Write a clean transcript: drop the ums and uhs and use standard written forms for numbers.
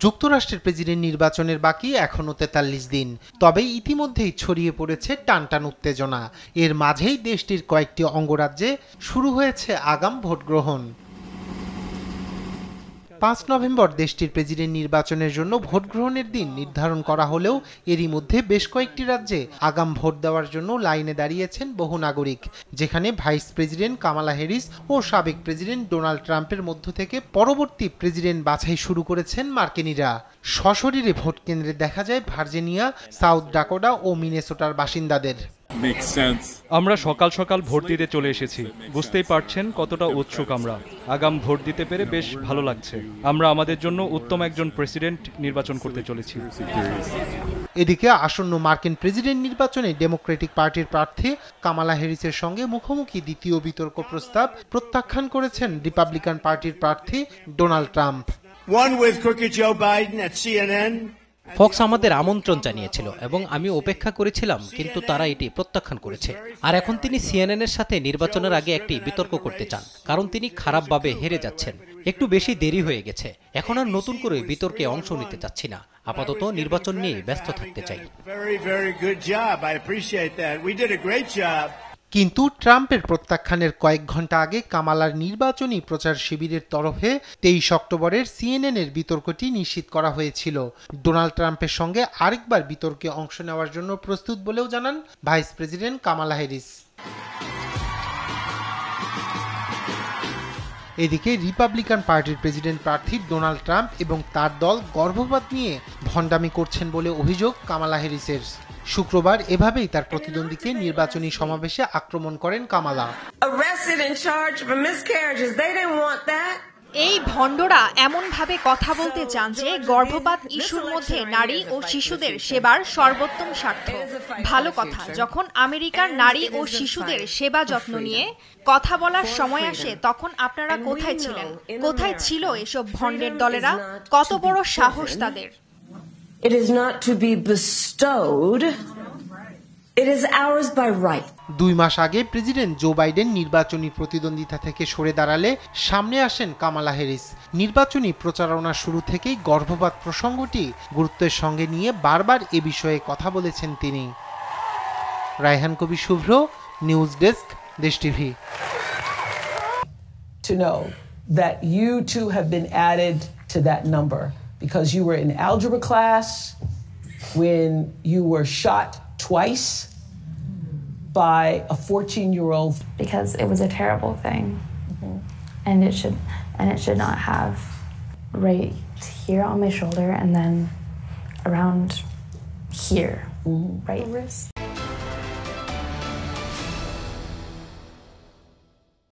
যুক্তরাষ্ট্রের প্রেসিডেন্ট নির্বাচনের বাকি এখনো ৪৩ দিন, তবে ইতিমধ্যেই ছড়িয়ে পড়েছে টানটান উত্তেজনা। এর মাঝেই দেশটির কয়েকটি অঙ্গরাজ্যে শুরু হয়েছে আগাম ভোট গ্রহণ। ৫ নভেম্বর দেশটির প্রেসিডেন্ট নির্বাচনের জন্য ভোট গ্রহণের দিন নির্ধারণ করা হলেও এরই মধ্যে বেশ কয়েকটি রাজ্যে আগাম ভোট দেওয়ার জন্য লাইনে দাঁড়িয়েছেন বহু নাগরিক, যেখানে ভাইস প্রেসিডেন্ট কামালা হ্যারিস ও সাবেক প্রেসিডেন্ট ডোনাল্ড ট্রাম্পের মধ্য থেকে পরবর্তী প্রেসিডেন্ট বাছাই শুরু করেছেন মার্কিনিরা। সশরীরে ভোট কেন্দ্রে দেখা যায় ভার্জিনিয়া, সাউথ ডাকোটা ও মিনেসোটার বাসিন্দাদের। আমরা সকাল সকাল ভোট দিতে চলে এসেছি। বুঝতেই পারছেন কতটা উৎসুক আমরা। আগাম ভোট দিতে পেরে বেশ ভালো লাগছে। আমরা আমাদের জন্য উত্তম একজন প্রেসিডেন্ট নির্বাচন করতে চলেছি। এদিকে আসন্ন মার্কিন প্রেসিডেন্ট নির্বাচনে ডেমোক্রেটিক পার্টির প্রার্থী কামালা হ্যারিসের সঙ্গে মুখোমুখি দ্বিতীয় বিতর্ক প্রস্তাব প্রত্যাখ্যান করেছেন রিপাবলিকান পার্টির প্রার্থী ডোনাল্ড ট্রাম্প। ফক্স আমাদের আমন্ত্রণ জানিয়েছিল এবং আমি অপেক্ষা করেছিলাম, কিন্তু তারা এটি প্রত্যাখ্যান করেছে। আর এখন তিনি সিএনএন-এর সাথে নির্বাচনের আগে একটি বিতর্ক করতে চান, কারণ তিনি খারাপভাবে হেরে যাচ্ছেন। একটু বেশি দেরি হয়ে গেছে। এখন আর নতুন করে বিতর্কে অংশ নিতে চাচ্ছি না। আপাতত নির্বাচন নিয়ে ব্যস্ত থাকতে চাই। কিন্তু ট্রাম্পের প্রত্যাখ্যানের কয়েক ঘন্টা আগে কামালার নির্বাচনী প্রচার শিবিরের তরফে ২৩ অক্টোবরের সিএনএন-এর বিতর্কটি নিশ্চিত করা হয়েছিল। ডোনাল্ড ট্রাম্পের সঙ্গে আরেকবার বিতর্কে অংশ নেওয়ার জন্য প্রস্তুত বলেও জানান ভাইস প্রেসিডেন্ট কামালা হ্যারিস। এদিকে রিপাবলিকান পার্টির প্রেসিডেন্ট প্রার্থী ডোনাল্ড ট্রাম্প এবং তার দল গর্ভপাত নিয়ে ভণ্ডামি করছেন বলে অভিযোগ কামালা হ্যারিসের। শুক্রবার এভাবেই তার প্রতিদ্বন্দ্বীকে নির্বাচনী সমাবেশে আক্রমণ করেন কামালা। এই ভণ্ডরা এমনভাবে কথা বলতে চান যে গর্ভপাত ইস্যুর মধ্যে নারী ও শিশুদের সেবার সর্বোত্তম স্বার্থ। ভালো কথা, যখন আমেরিকার নারী ও শিশুদের সেবা যত্ন নিয়ে কথা বলার সময় আসে, তখন আপনারা কোথায় ছিলেন? কোথায় ছিল এসব ভণ্ডের দলেরা? কত বড় সাহস তাদের! It is not to be bestowed. It is ours by right. ২ মাস আগে প্রেসিডেন্ট জো বাইডেন নির্বাচনী প্রতিদ্বন্দ্বিতা থেকে সরে দাঁড়ালে সামনে আসেন কামালা হ্যারিস। নির্বাচনী প্রচারণা শুরু থেকেই গর্ভপাত প্রসঙ্গটি গুরুত্বের সঙ্গে নিয়ে বারবার এ বিষয়ে কথা বলেছেন তিনি। রায়হান কবির শুভ্র, নিউজ ডেস্ক, দেশ TV. To know that you too have been added to that number because you were in algebra class when you were shot twice by a 14-year-old. Because it was a terrible thing, and it should not have right here on my shoulder and then around here, right wrist.